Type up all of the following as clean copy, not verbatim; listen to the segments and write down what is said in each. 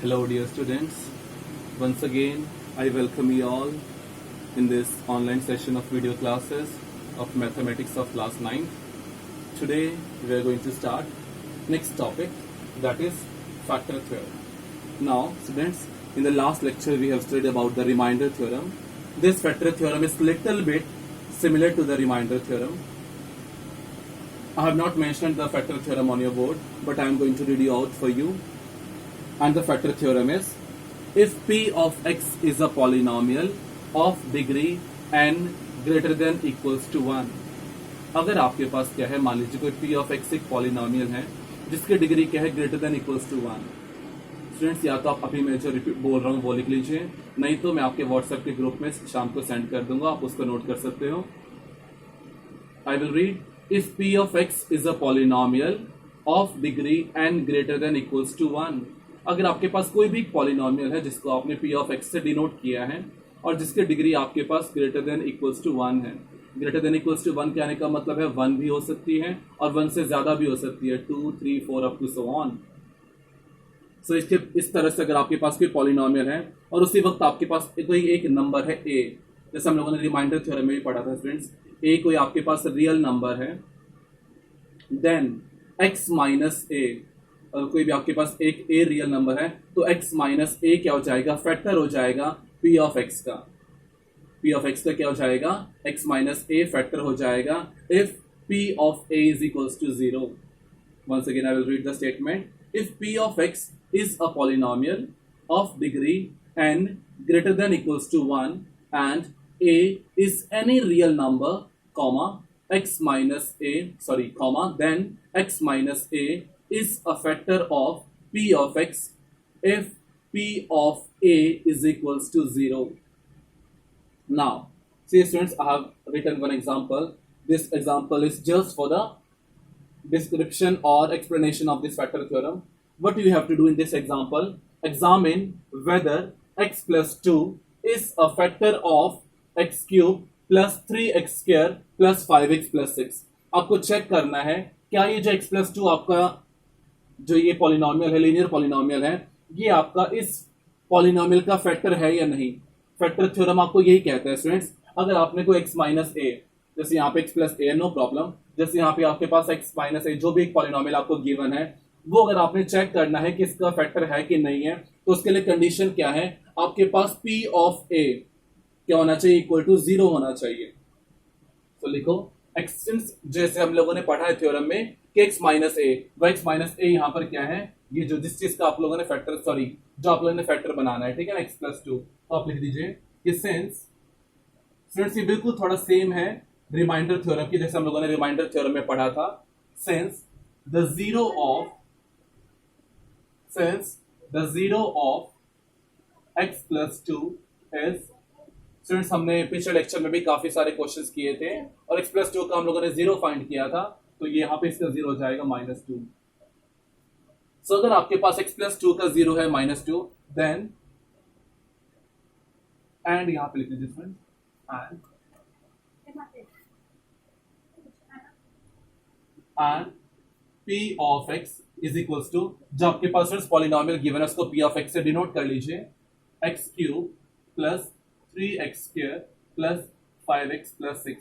Hello, dear students. Once again, I welcome you all in this online session of video classes of mathematics of class 9. Today, we are going to start next topic, that is factor theorem. Now, students, in the last lecture, we have studied about the remainder theorem. This factor theorem is little bit similar to the remainder theorem. I have not mentioned the factor theorem on your board, but I am going to read you out for you. And the factor theorem is, if p of x is a polynomial of degree n greater than equals to 1. अगर आपके पास क्या है, मान लीजिए कोई p of x एक polynomial है जिसकी डिग्री क्या है, greater than equals to 1. Students, या तो आप अभी मैं जो बोल रहा हूँ वो लिख लीजिए, नहीं तो मैं आपके व्हाट्सएप के ग्रुप में शाम को सेंड कर दूंगा, आप उसको नोट कर सकते हो. I will read, if p of x is a polynomial of degree n greater than equals to 1. अगर आपके पास कोई भी पॉलिनोमियल है जिसको आपने p of x से डिनोट किया है और जिसकी डिग्री आपके पास ग्रेटर देन इक्वल्स टू 1 है. ग्रेटर देन इक्वल्स टू 1 कहने का मतलब है 1 भी हो सकती है और 1 से ज्यादा भी हो सकती है, 2, 3, 4 अप टू सो ऑन. सो इसके इस तरह से अगर आपके पास कोई पॉलिनोमियल है और उसी वक्त आपके पास कोई एक नंबर है a, जैसे हम लोगों ने रिमाइंडर थ्योरम में भी पढ़ा था स्टूडेंट्स, a कोई आपके पास रियल नंबर है, देन x माइनस a, कोई भी आपके पास एक a रियल नंबर है तो x माइनस a क्या हो जाएगा, फैक्टर हो जाएगा p of x का. p of x का क्या हो जाएगा, x माइनस a फैक्टर हो जाएगा if p of a is equals to 0. Once again I will read the statement. If p of x is a polynomial of degree n greater than equals to 1 and a is any real number, comma x minus a, then x minus a is a factor of p of x if p of a is equals to 0. Now, see students, I have written one example. This example is just for the description or explanation of this factor theorem. What you have to do in this example, examine whether x plus 2 is a factor of x cube plus 3x square plus 5x plus 6. आपको check करना है क्या ये जो x plus 2 आपका जो ये polynomial है, लीनियर पॉलिनोमियल है, ये आपका इस पॉलिनोमियल का फैक्टर है या नहीं. फैक्टर थ्योरम आपको यही कहता है स्टूडेंट्स. अगर आपने कोई x माइनस ए, जैसे यहाँ पे x प्लस ए, नो प्रॉब्लम, जैसे यहाँ पे आपके पास x माइनस ए जो भी एक पॉलिनोमियल आपको गिवन है, वो अगर आपने चेक करना है कि इसका फैक्टर है कि नहीं है, तो उसके लिए कंडीशन क्या है, आपके पास p ऑफ a क्या होना चाहिए, इक्वल टू 0 होना चाहिए. तो लिखो एक्सटेंस, जैसे हम लोगों ने पढ़ा है थ्योरम में कि x माइनस ए, वो x माइनस ए यहाँ पर क्या है, ये जो जिस चीज का आप लोगों ने फैक्टर, जो आप लोगों ने फैक्टर बनाना है, ठीक है ना, x प्लस 2, तो आप लिख दीजिए कि सिंस, स्टूडेंट्स ये बिल्कुल थोड़ा सेम है रिमाइंडर थ्योरम की, जैसे हम लोगों ने रिमाइंडर थ्योरम में पढ़ा था. Since the zero of x plus 2 is, students हमने पिछले लेक्चर में भी काफी सारे क्वेश्चंस किए थे और x प्लस 2 का हम लोगों ने 0 फाइंड किया था, तो ये यहाँ पे इसका 0 हो जाएगा माइनस 2. सो अगर आपके पास x प्लस 2 का 0 है माइनस 2, देन एंड यहाँ पे लिख लीजिए friend, and p of x is equals to, जो आपके पास पॉलिनोमियल गिवन है उसको p ऑफ x से डिनोट कर लीजिए, x cube plus 3x square plus 5x plus 6.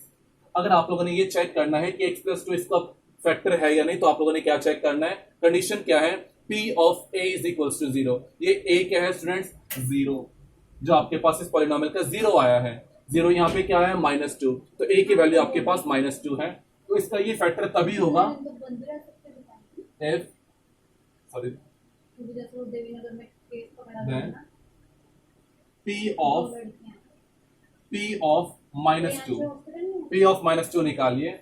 अगर आप लोगों ने ये चेक करना है कि x प्लस 2 इसका फैक्टर है या नहीं, तो आप लोगों ने क्या चेक करना है, कंडीशन क्या है, p of a is equals to 0. ये a क्या है स्टूडेंट्स, 0, जो आपके पास इस पॉलिनोमियल का 0 आया है, 0 यहाँ पे क्या है, माइनस 2, तो a की वैल्यू आपके पास माइनस 2 है, तो इसका ये फैक्टर तभी होगा if p of minus 2, p of minus 2 निकालिए.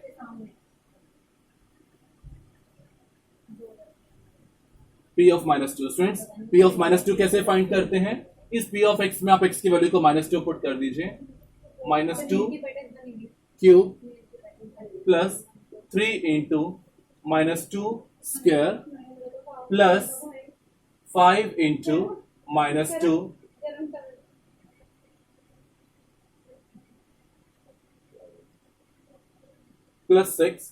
p of minus 2, students p of minus 2 कैसे फाइंड करते हैं, इस p ऑफ x में आप x की वैल्यू को माइनस 2 पुट कर दीजिए, minus 2 cube plus 3 into minus 2 square plus 5 into minus 2 plus 6.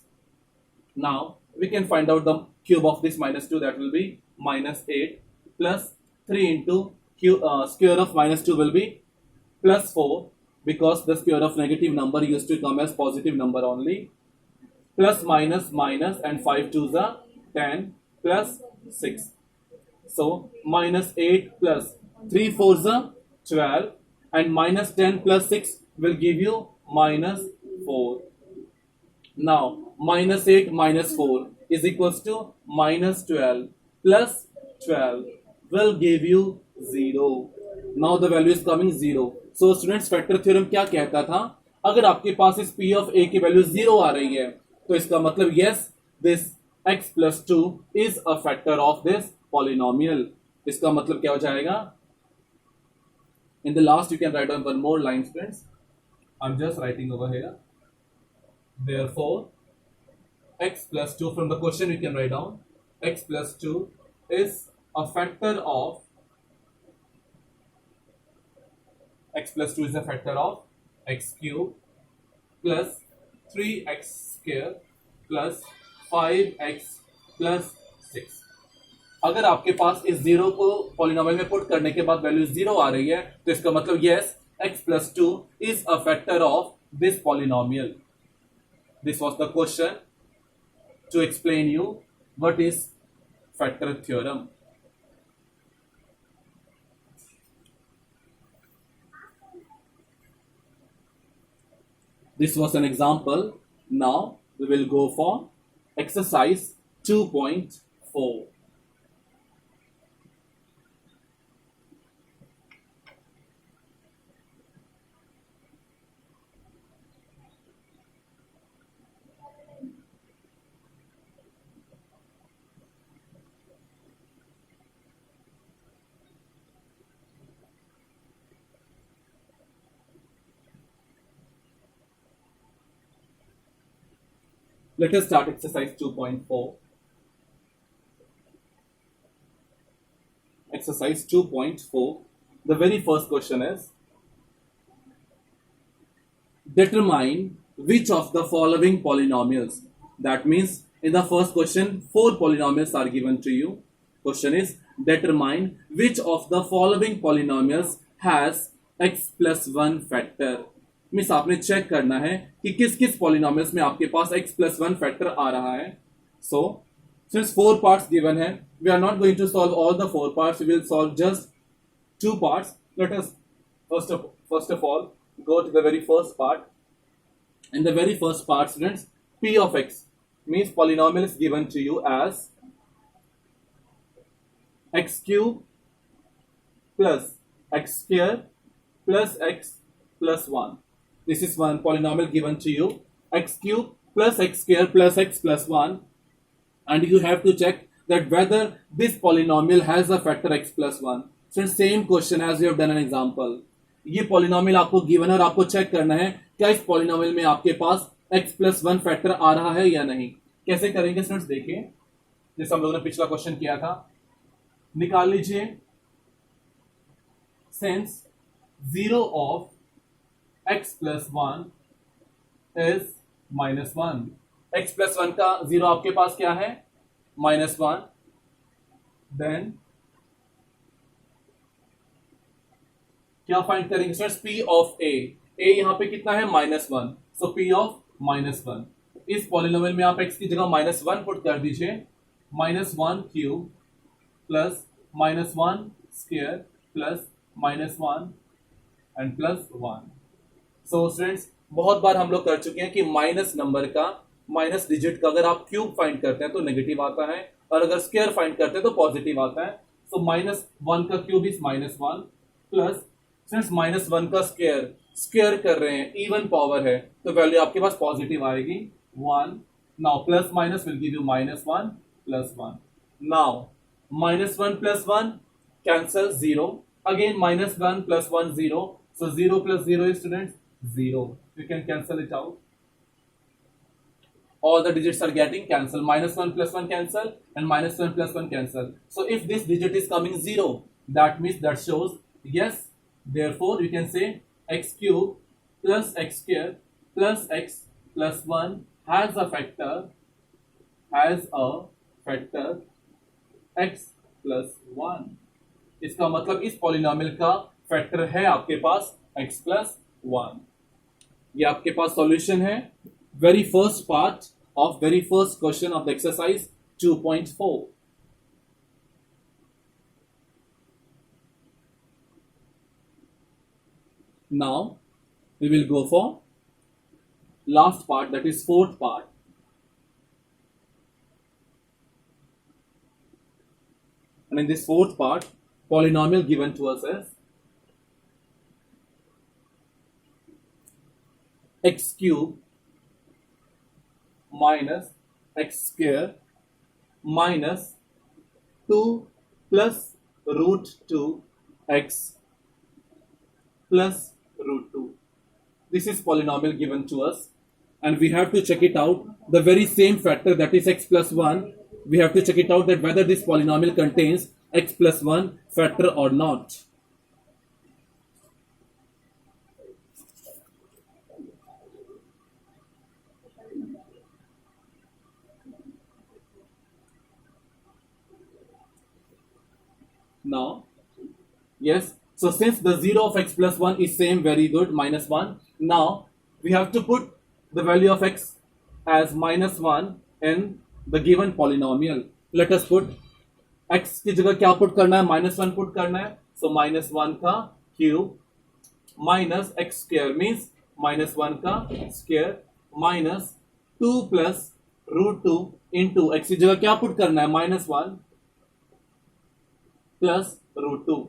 Now we can find out the cube of this minus 2, that will be minus 8 plus 3 into square of minus 2 will be plus 4, because the square of negative number used to come as positive number only. Plus minus minus, and 5 2s are 10 plus 6. So minus 8 plus 3 4s are 12, and minus 10 plus 6 will give you minus 4. Now minus 8 minus 4 is equals to minus 12 plus 12 will give you 0. Now the value is coming 0. So students, factor theorem क्या कहता था? अगर आपके पास इस p of a की value 0 आ रही है तो इसका मतलब yes, this x plus 2 is a factor of this polynomial. इसका मतलब क्या हो जाएगा? In the last you can write down one more line, students. I'm just writing over here. Therefore, x plus 2, from the question you can write down, x plus 2 is a factor of x plus 2 is a factor of x cube plus 3x square plus 5x plus 6. अगर आपके पास इस zero को polynomial में put करने के बाद value 0 आ रही है तो इसका मतलब yes, x plus 2 is a factor of this polynomial. This was the question to explain you what is factor theorem. This was an example. Now we will go for exercise 2.4. Let us start exercise 2.4. Exercise 2.4. The very first question is, determine which of the following polynomials. That means in the first question 4 polynomials are given to you. Question is, determine which of the following polynomials has x plus 1 factor. Means आपने check करना है कि किस किस polynomials में आपके पास x plus 1 factor आ रहा है. सो सिंस 4 पार्ट्स गिवन है, we are not going to solve all the 4 parts, we will solve just 2 parts. Let us first of all go to the very first part. In the very first part, students, p of x means polynomial is given to you as x cube plus x square plus x plus 1. This is one polynomial given to you, x cube plus x square plus x plus 1, and you have to check that whether this polynomial has a factor x plus 1. So same question as you have done an example. ये polynomial आपको given है और आपको check करना है क्या इस polynomial में आपके पास x plus 1 factor आ रहा है या नहीं. कैसे करेंगे स्टूडेंट्स, देखिए जैसे हम लोगों ने पिछला क्वेश्चन किया था. निकाल लीजिए since 0 of x plus 1 is minus 1. x plus 1 का 0 आपके पास क्या है, minus 1. देन क्या फाइंड करेंगे students, p of a. a यहां पे कितना है, -1. सो p ऑफ -1. इस पॉलिनोमियल में आप x की जगह -1 पुट कर दीजिए. -1 cube plus -1 square plus -1 and plus 1. So students, बहुत बार हम लोग कर चुके हैं कि माइनस नंबर का, माइनस डिजिट का अगर आप क्यूब फाइंड करते हैं तो नेगेटिव आता है, और अगर स्क्वायर फाइंड करते हैं तो पॉजिटिव आता है. सो -1 का क्यूब इज -1 प्लस स्टूडेंट्स -1 का स्क्वायर कर रहे हैं, इवन पावर है तो वैल्यू आपके पास पॉजिटिव आएगी 1. Now plus minus will give you -1 plus 1. Now -1 plus 1 cancel 0. Again -1 plus 1 0. So 0 plus 0 is students 0. You can cancel it out. All the digits are getting cancelled. -1 plus 1 cancel and -1 plus 1 cancel. So if this digit is coming 0, that means that shows yes. Therefore, you can say x cube plus x square plus x plus 1 has a factor x plus 1. इसका मतलब इस polynomial का factor है आपके पास x+1। ये आपके पास solution है very first part of very first question of the exercise 2.4। Now we will go for last part, that is fourth part. And in this fourth part, polynomial given to us is x cube minus x square minus 2 plus root 2 x plus root 2. This is polynomial given to us, and we have to check it out. The very same factor, that is x+1, we have to check it out that whether this polynomial contains x+1 factor or not. Now, yes, so since the 0 of x+1 is same, very good, -1. Now we have to put the value of x as -1 in the given polynomial. Let us put x की जगह क्या put करना है, -1 put करना है. So -1 का cube minus x square means -1 का square minus 2 plus √2 into x की जगह क्या पुट करना है, -1 प्लस √2.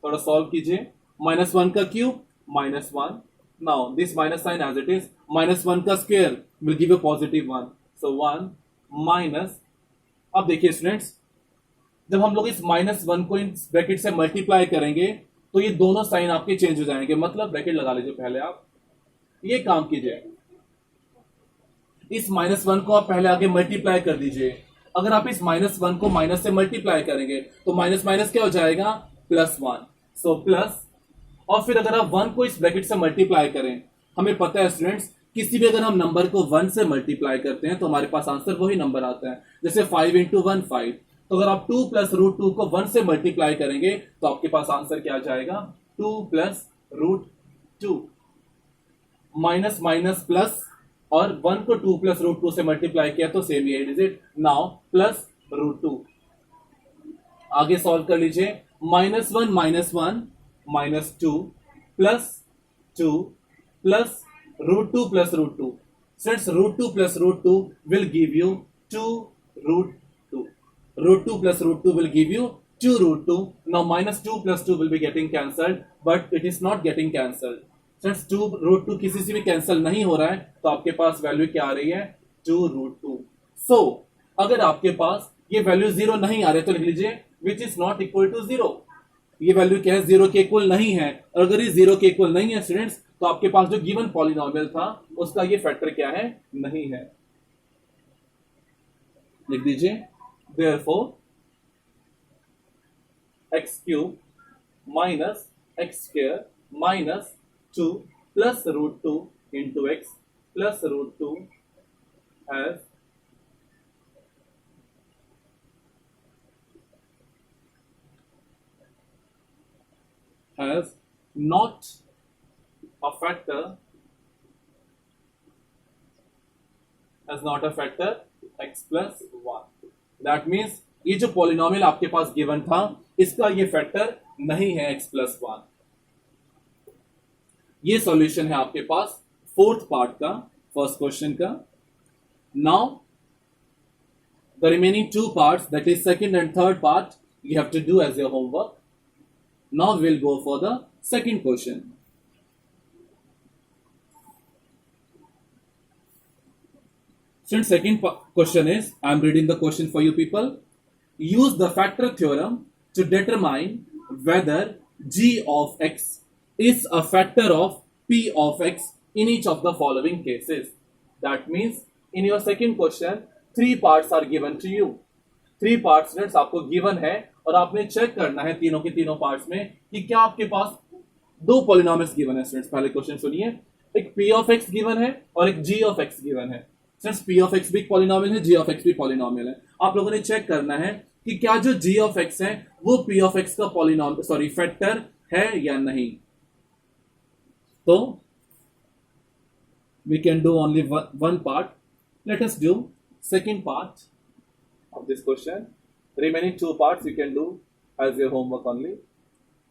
थोड़ा सॉल्व कीजिए. -1 का cube -1. Now this minus sign as it is. -1 का square will give a +1. So 1 minus. अब देखिए स्टूडेंट्स, जब हम लोग इस -1 को इन ब्रैकेट से मल्टीप्लाई करेंगे तो ये दोनों साइन आपके चेंज हो जाएंगे. मतलब ब्रैकेट लगा लीजिए पहले. आप ये काम कीजिए, इस -1 को आप पहले आगे मल्टीप्लाई कर दीजिए. अगर आप इस -1 को माइनस से मल्टीप्लाई करेंगे तो माइनस माइनस क्या हो जाएगा, +1. सो प्लस, और फिर अगर आप 1 को इस ब्रैकेट से मल्टीप्लाई करें, हमें पता है स्टूडेंट्स, किसी भी अगर हम नंबर को 1 से मल्टीप्लाई करते हैं तो हमारे पास आंसर वही नंबर आता है. जैसे 5 × 1 5. तो अगर आप 2 प्लस √2 को 1 से मल्टीप्लाई करेंगे तो आपके पास आंसर क्या आ जाएगा, 2 प्लस √2. माइनस माइनस प्लस, और 1 को 2 प्लस √2 से मल्टीप्लाई किया तो सेम ही डिजिट. Now plus √2. आगे सॉल्व कर लीजिए. -1 -1 plus 2 plus √2 plus √2. Since √2 plus √2 will give you 2 √2. √2 plus √2 will give you 2 √2. Now -2 plus 2 will be getting cancelled, but it is not getting cancelled. Since 2 √2 किसी से भी cancel नहीं हो रहा है तो आपके पास वैल्यू क्या आ रही है, 2 √2. So अगर आपके पास ये वैल्यू 0 नहीं आ रहे तो लिख लीजिए which is not equal to 0. ये वैल्यू क्या है, 0 के इक्वल नहीं है. और अगर ये 0 के इक्वल नहीं है स्टूडेंट्स, तो आपके पास जो गिवन पॉलिनोमियल था उसका ये फैक्टर क्या है, नहीं है. लिख दीजिए therefore x³ minus x² minus 2 plus √2 into x plus √2 has not a factor x+1. That means ये जो पॉलिनोमियल आपके पास गिवन था इसका ये फैक्टर नहीं है x+1. ये सॉल्यूशन है आपके पास फोर्थ पार्ट का, फर्स्ट क्वेश्चन का. Now the remaining 2 parts, that is second and third part, you have to do as your homework. Now we'll go for the second question. Since second question is, I am reading the question for you people. Use the factor theorem to determine whether g of x is a factor of p of x in each of the following cases. That means in your second question, 3 parts are given to you. 3 parts students आपको given है और आपने check करना है तीनों के तीनों parts में कि क्या आपके पास 2 पॉलिनोमियल्स गिवन है. स्टूडेंट्स पहले क्वेश्चन सुनिए. एक p ऑफ x गिवन है और एक g ऑफ x गिवन है. स्टूडेंट्स p ऑफ x भी पॉलिनोमियल है, g ऑफ x भी पॉलिनोमियल है. आप लोगों ने चेक करना है कि क्या जो g ऑफ x है वो p ऑफ x का फैक्टर है या नहीं। तो we can do only one part. Let us do second part of this question. Remaining two parts you can do as your homework only.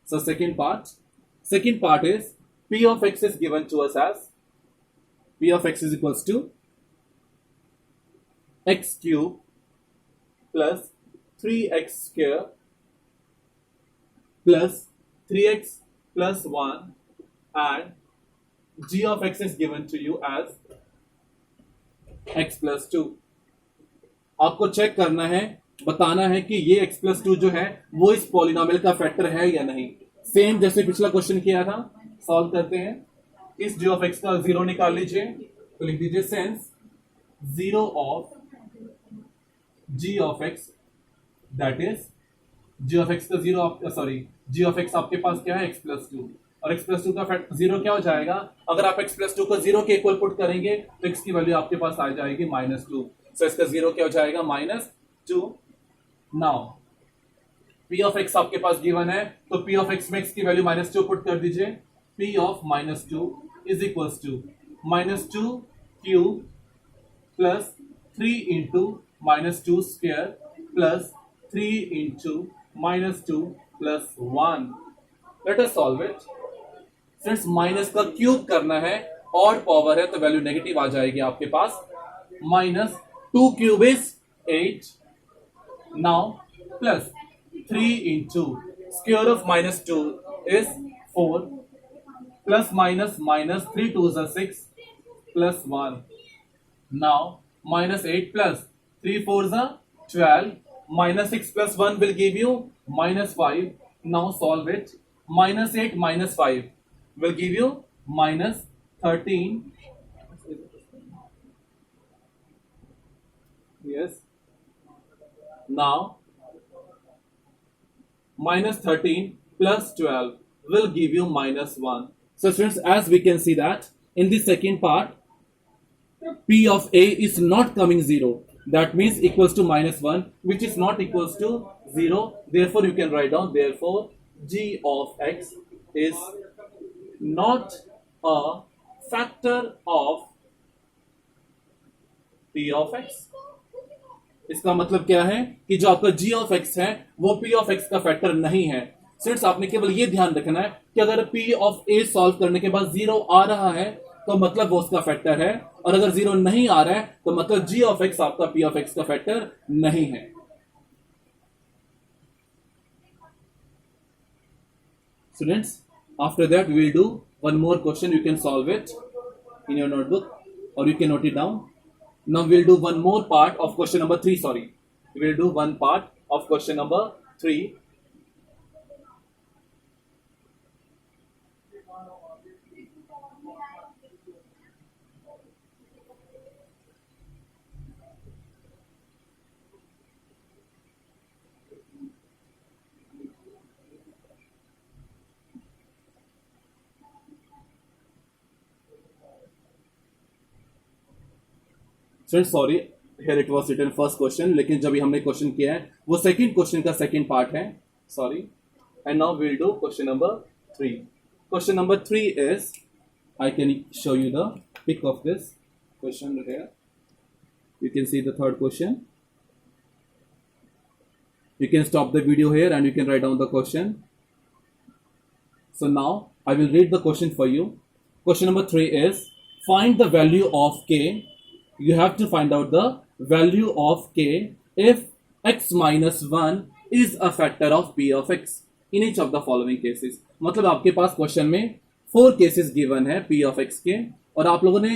So second part is p of x is given to us as p of x is equals to x cube plus 3x square plus 3x plus 1 and g of x is given to you as x plus 2. आपको check करना है, बताना है कि ये x plus 2 जो है वो इस पॉलिनोमियल का फैक्टर है या नहीं। सेम जैसे पिछला क्वेश्चन किया था, सॉल्व करते हैं। इस g of x का जीरो निकाल लीजिए, तो लिख दीजिए sense zero of g of x, that is g of x का g of x आपके पास क्या है x plus 2, और x plus 2 का फैक्टर जीरो क्या हो जाएगा। अगर आप x plus 2 को जीरो के इक्वल पुट करेंगे तो x की वैल्यू आपके पास आ जाएगी -2। सो इसका जीरो क्या हो जाएगा -2। नाउ p ऑफ x आपके पास गिवन है, तो p ऑफ x में x की वैल्यू -2 पुट कर दीजिए। p of -2 is equals to -2 cube plus 3 into -2 square plus 3 into -2 plus 1। Let us solve it. Since minus का क्यूब करना है और पावर है तो वैल्यू नेगेटिव आ जाएगी आपके पास। -2 cube is 8, now plus 3 into square of -2 is 4 plus minus 3 2 6 plus 1। Now -8 plus 3 4 12, -6 plus 1 will give you -5. Now solve it. -8 minus 5 will give you -13. Yes. Now -13 plus 12 will give you -1. So students, as we can see that in the second part, p of a is not coming 0. That means equals to -1, which is not equals to 0. Therefore, you can write down, therefore, g of x is not a factor of p of x. इसका मतलब क्या है कि जो आपका g of x है वो p of x का फैक्टर नहीं है। सिर्फ आपने केवल ये ध्यान रखना है कि अगर p of a सॉल्व करने के बाद 0 आ रहा है तो मतलब वो उसका फैक्टर है, और अगर 0 नहीं आ रहा है तो मतलब g of x आपका p of x का फैक्टर नहीं है। Students, after that we will do one more question. You can solve it in your notebook or you can note it down. Now we will do one more part of question number 3. We will do one part of question number 3. Sorry, here it was written first question, लेकिन जब हमने question किया है वो second question का second part है, sorry. And now we will do question number 3. Question number 3 is, I can show you the pic of this question here. You can see the third question. You can stop the video here and you can write down the question. So now I will read the question for you. Question number 3 is, find the value of k. You have to find out the value of k if x minus 1 is a factor of p of x in each of the following cases. मतलब आपके पास question में 4 cases given है p of x के, और आप लोगों ने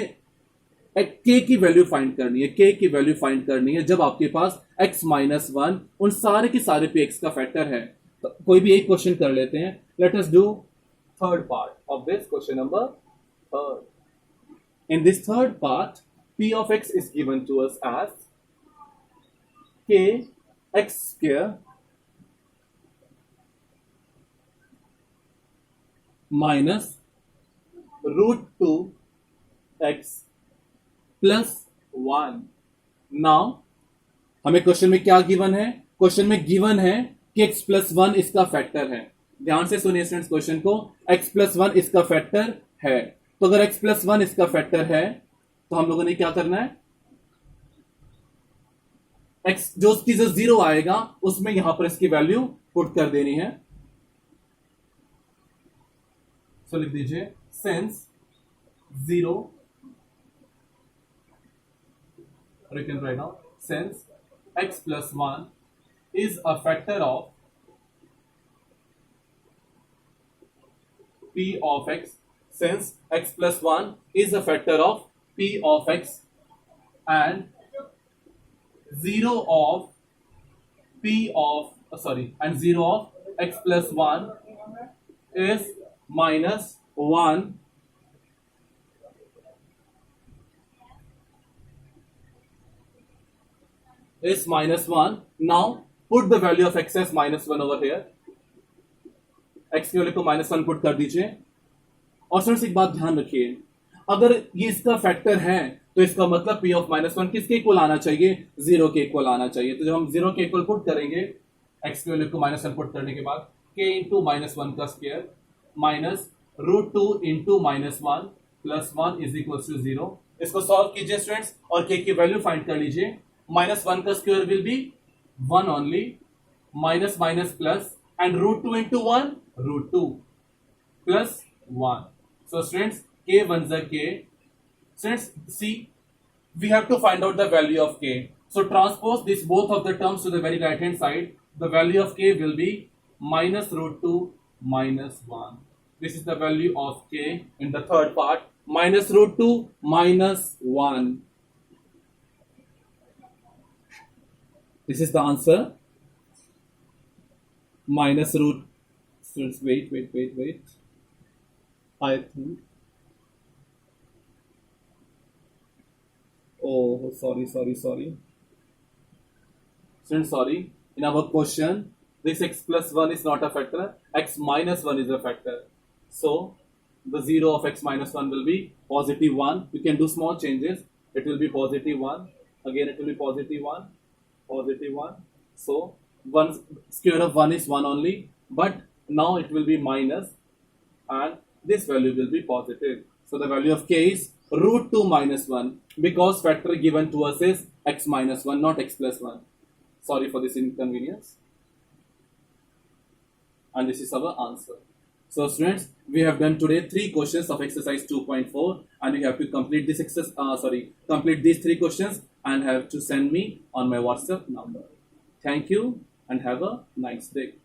k की वैल्यू फाइंड करनी है। k की वैल्यू फाइंड करनी है जब आपके पास x minus 1 उन सारे के सारे px का फैक्टर है। तो कोई भी एक क्वेश्चन कर लेते हैं। Let us do third part of this question number 3. In this third part, p of x is given to us as k x square minus root 2 x plus 1. Now हमें question में क्या given है question में given है कि x plus one इसका factor है। ध्यान से सुनिए स्टूडेंट्स क्वेश्चन को, x प्लस वन इसका फैक्टर है। तो अगर x प्लस वन इसका फैक्टर है तो हम लोगों ने क्या करना है, x जो उसकी जो जीरो आएगा उसमें यहां पर इसकी वैल्यू पुट कर देनी है। सो लिख दीजिए since zero, or you can write now since x plus 1 is a factor of p of x, since x plus 1 is a factor of p of x and 0 of p of and 0 of x plus 1 is minus 1 is minus 1. Now put the value of x as minus 1 over here. x की value को minus 1 put कर दीजिए। और students एक बात ध्यान रखिए, अगर ये इसका फैक्टर है तो इसका मतलब p ऑफ माइनस 1 किसके इक्वल आना चाहिए, 0 के इक्वल आना चाहिए। तो जब हम 0 के इक्वल पुट करेंगे x की वैल्यू को माइनस 1 पुट करने के बाद k इंटू माइनस 1 का square minus root 2 into minus 1 plus 1 is equal to 0। इसको सॉल्व कीजिए स्टूडेंट्स और k की वैल्यू फाइंड कर लीजिए। minus 1 का square will be 1 only, minus minus plus and root 2 into 1 root 2 plus 1. So students, k ones are k. Students, see, we have to find out the value of k. So transpose this both of the terms to the very right hand side. The value of k will be minus root 2 minus 1. This is the value of k in the third part, minus root 2 minus 1. This is the answer. Minus root. Wait. I think. Oh, sorry. Students, sorry. In our question, this x plus 1 is not a factor. X minus 1 is a factor. So, the 0 of x minus 1 will be positive 1. You can do small changes. It will be positive 1. Again, it will be positive 1. Positive 1. So 1 square of 1 is 1 only, but now it will be minus and this value will be positive. So the value of k is root 2 minus 1 because factor given to us is x minus 1, not x plus 1. Sorry for this inconvenience. And this is our answer. So students, we have done today 3 questions of exercise 2.4 and you have to complete this complete these 3 questions and have to send me on my WhatsApp number. Thank you and have a nice day.